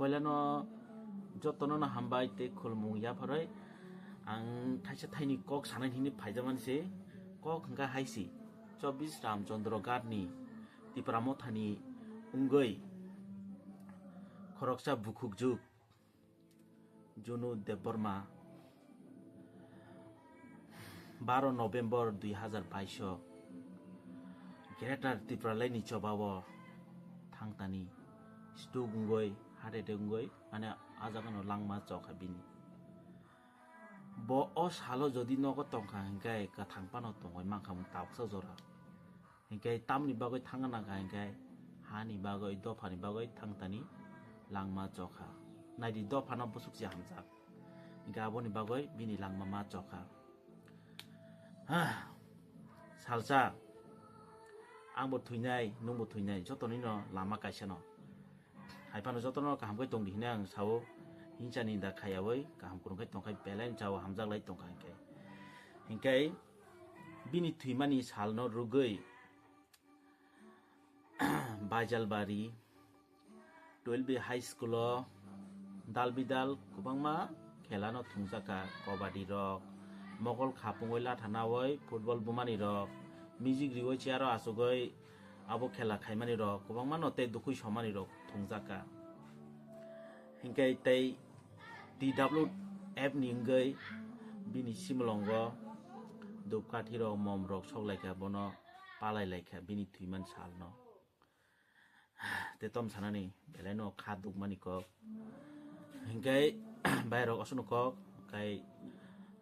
poilano jotono na hambai te khulmung ya pharai ang thaisa thaini kok sanai hini phaijaman se kok hangka haisi 24 Ramchandra Gadni Tipramo thani ungoi khoroksa bukhukjuk Junu Deborma 12 November 2022 Greater Tipralai ni cobawo thangtani stu gungoi hare de gungoi ane ajagano langma chokha bini bo os halo jodi nogo tongkha hingkai ka thangpano tongoi mangkham tawksa jora hingkai tamni bagoi thangana ka hingkai hani bagoi dofani bagoi thangtani langma chokha naidi dofana busuksi hamjak hingkai aboni bagoi bini langma ma chokha salsa angbo thuinai nungbo thuinai jotoni no lama kaisa no haipano jotono kaham kai tongdi hine ang sao hinchani da khayawai kaham kurungkai tongkai pelen chao hamjak lai tongkai hingkai bini thuimani salno rugoi Bajalbari 12B High School dalbidal kubangma khelano thungjaka kabadi rok mogol khapungoi lathanawai football bumani rok music riwai chiaro asugoi abo khela khaimani rok kubangma note dukhui somani rok thungjaka hingkai tei TWF ningai bini simlongo dupkathi rok mom rok soklaika bono palai laika bini thuiman salno te tom sanani beleno khaduk mani kok hingkai bairok asunu kok kai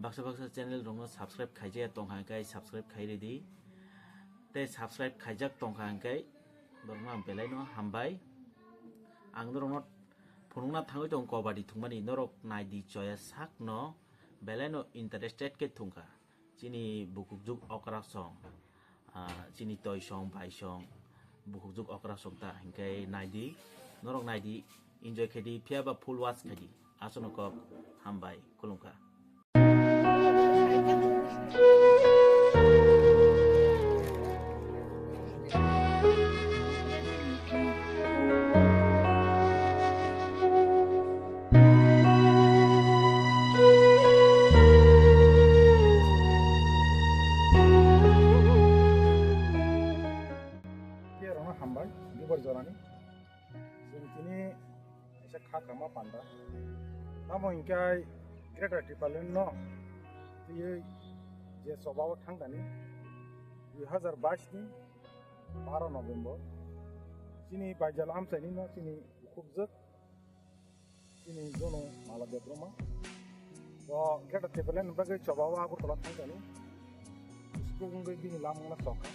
baksa channel rong subscribe khaije tongha kai subscribe khaire di te subscribe khaijak tongha kai borma beleno hambai ang rong phunungna thangoi tong kabadi thungmani norok naidi choya sakno beleno interested ke thungka chini bukukjuk okra song chini toy song bai song bukukjuk okra songta hingkai naidi norok naidi enjoy khedi phiaba full watch khedi asono kok hambai kulungka hambai gibar jorani sini isa khakama panda namo ingkai Greater Tipalen no ye je sobaw thangdani 2022 ni 12 November sini bajal amsani no sini khubjak sini jono mala debroma bo Greater Tipalen bagai sobaw agur tola thangdani skunggai bini lamna soka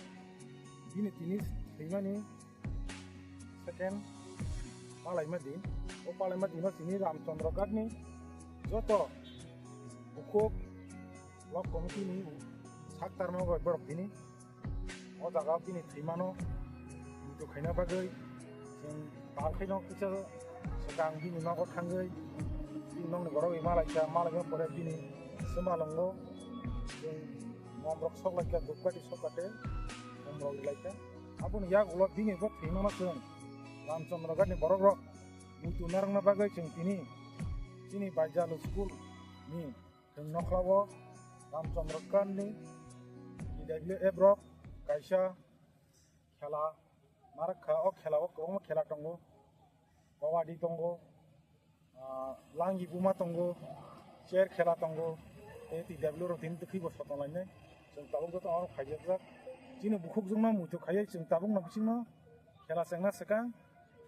bini tinis himani second palai madin o palai madin sini Ramchandra Gadni joto bukhuk lok komiti ni saktar no borok bini o jaga bini thimano to khaina bagai sing balkhaino kicha sakang bini no thangai bini nong borok malai ma pore bini semalongo sing momrok soklaka dukati sokate momrok laika abun yak ulo bini bo thimano sung Ramchandra Gadni borok rok mutu narang na bagai sing sini Bajalo School ni nokhlawo Ramchandra Gadni TWF rok kaisa khela marakha o khelao kobangma khela tongo kabadi tongo langi buma tongo chair khela tongo TWF rok tin tukhi bo sotonlainai जों tabuk joto aro khaijak jini bukhuk jungma mutu khayai जों tabuk na bisingno khela sengna sekang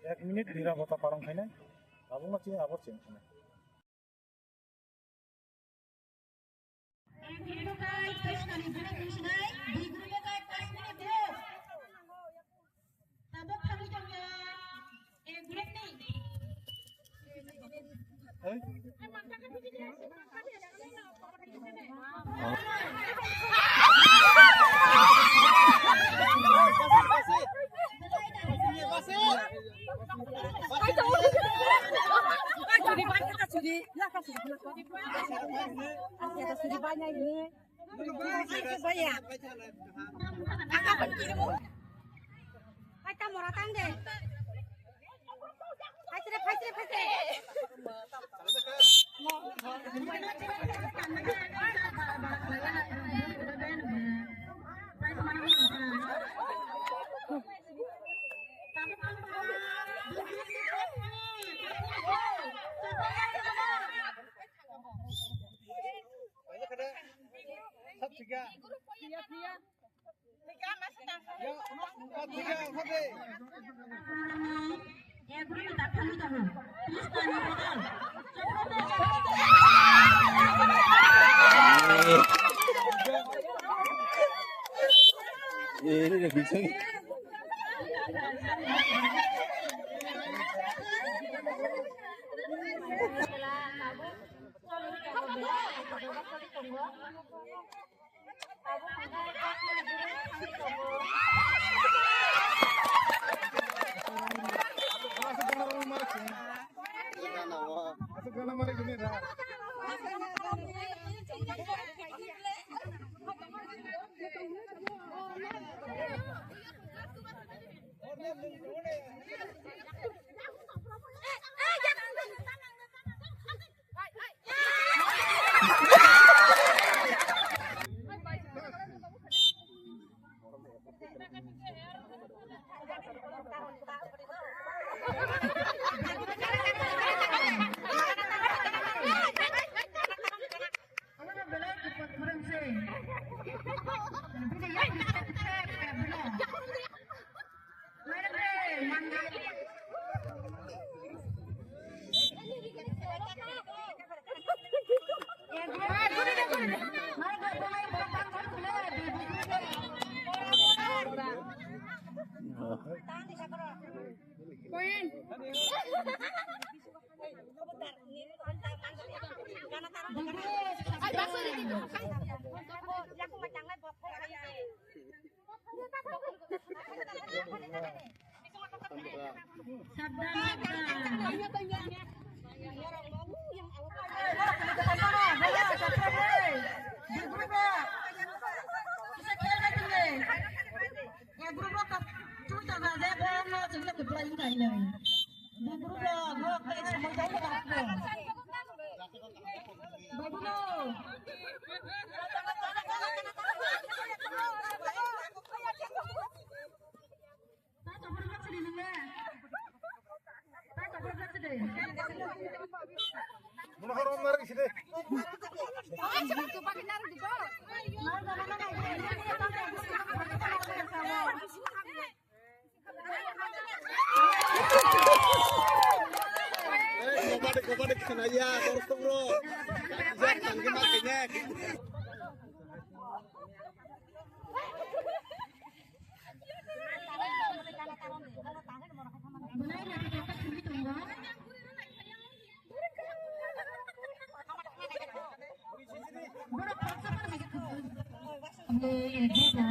1 minute dira bota parong khainai tabuk na chini abo cheng khainai Kita mau datang deh. Hai, Ini bisa.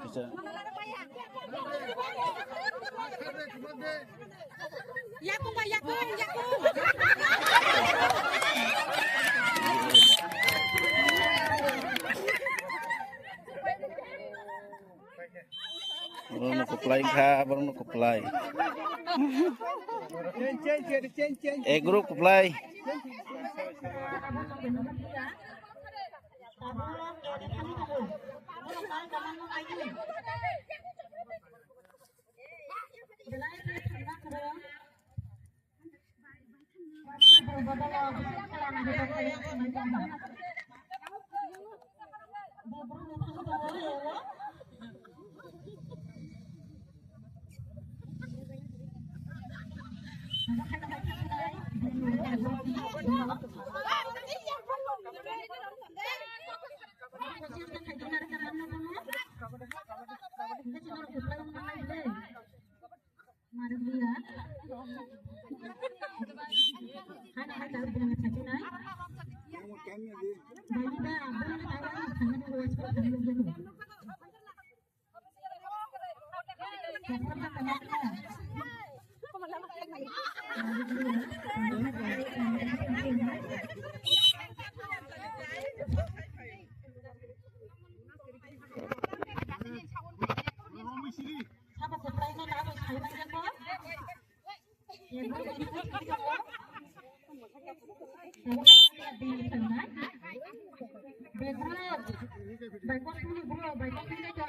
Bisa. Yakung, yakung, yakung. Baru nak apply kah? Baru nak apply. Group apply. Hãy subscribe cho kênh Ghiền Mì Gõ để không bỏ lỡ những video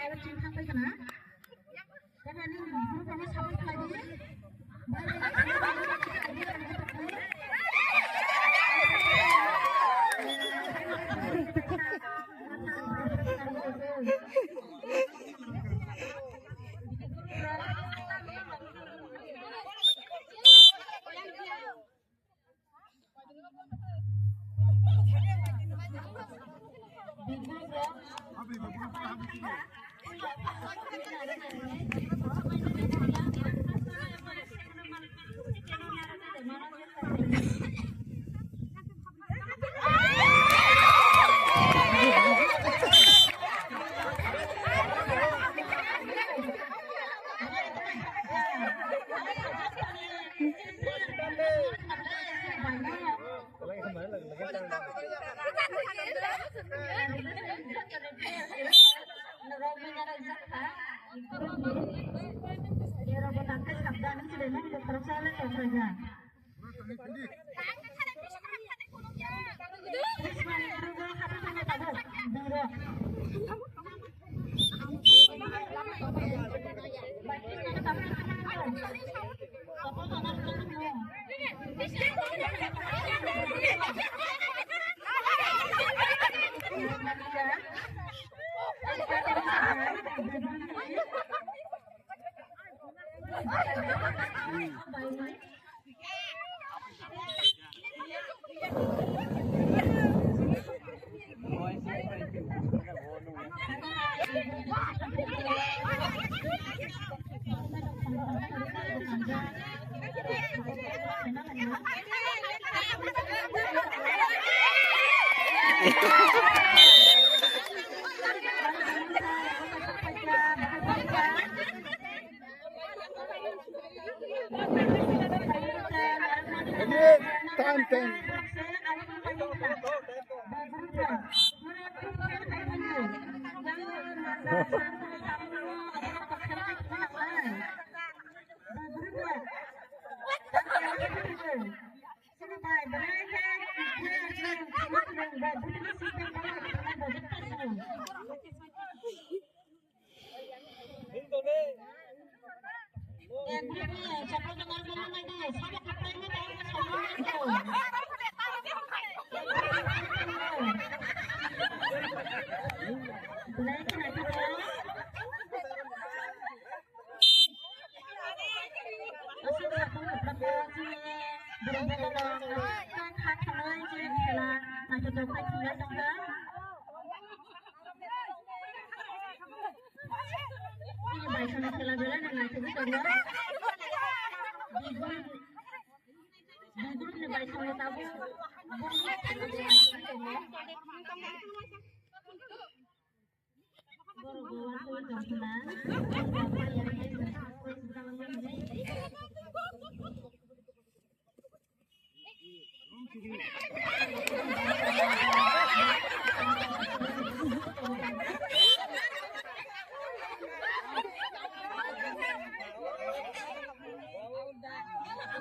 hấp dẫn.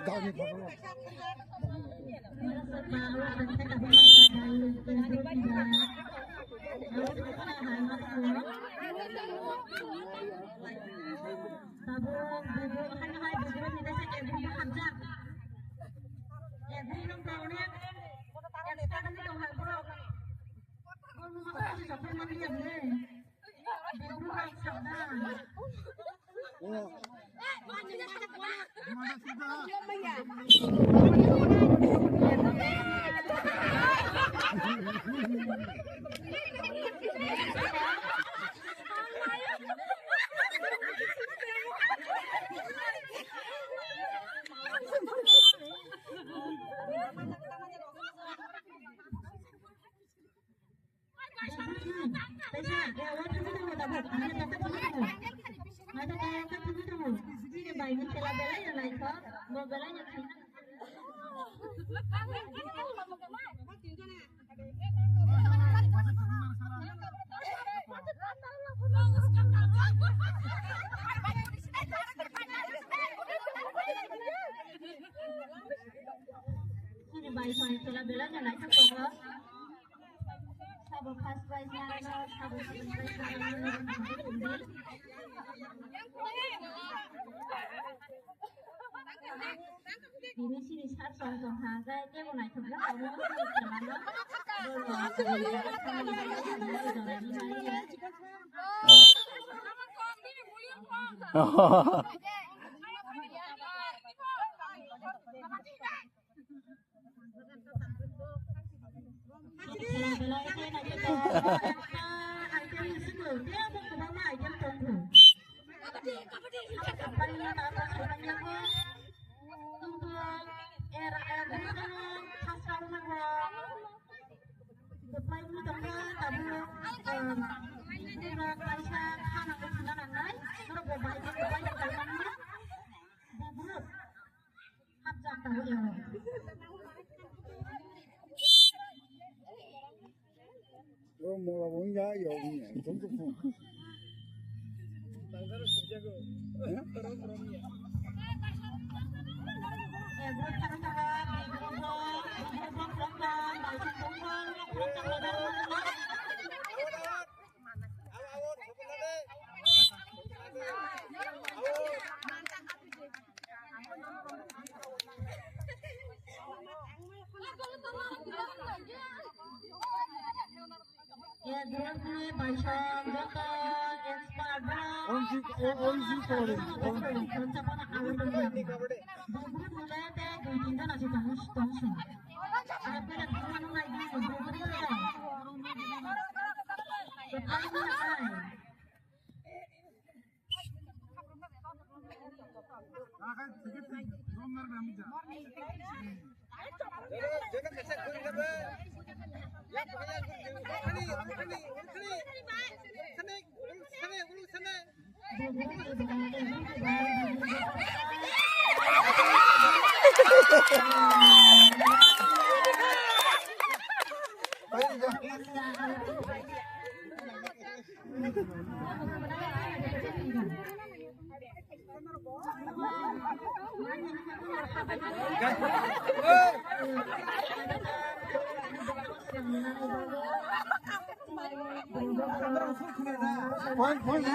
Dami pa ba? Bài soal sila bela na naik sa Sabo first prize na sabo second prize na Ini sini saat song harga dia mau naik sebelah kamu Mau labung ya, ya ini, tunggu pun. Ya, dia punya bahasa Joko, Instagram. Onsi kore. Point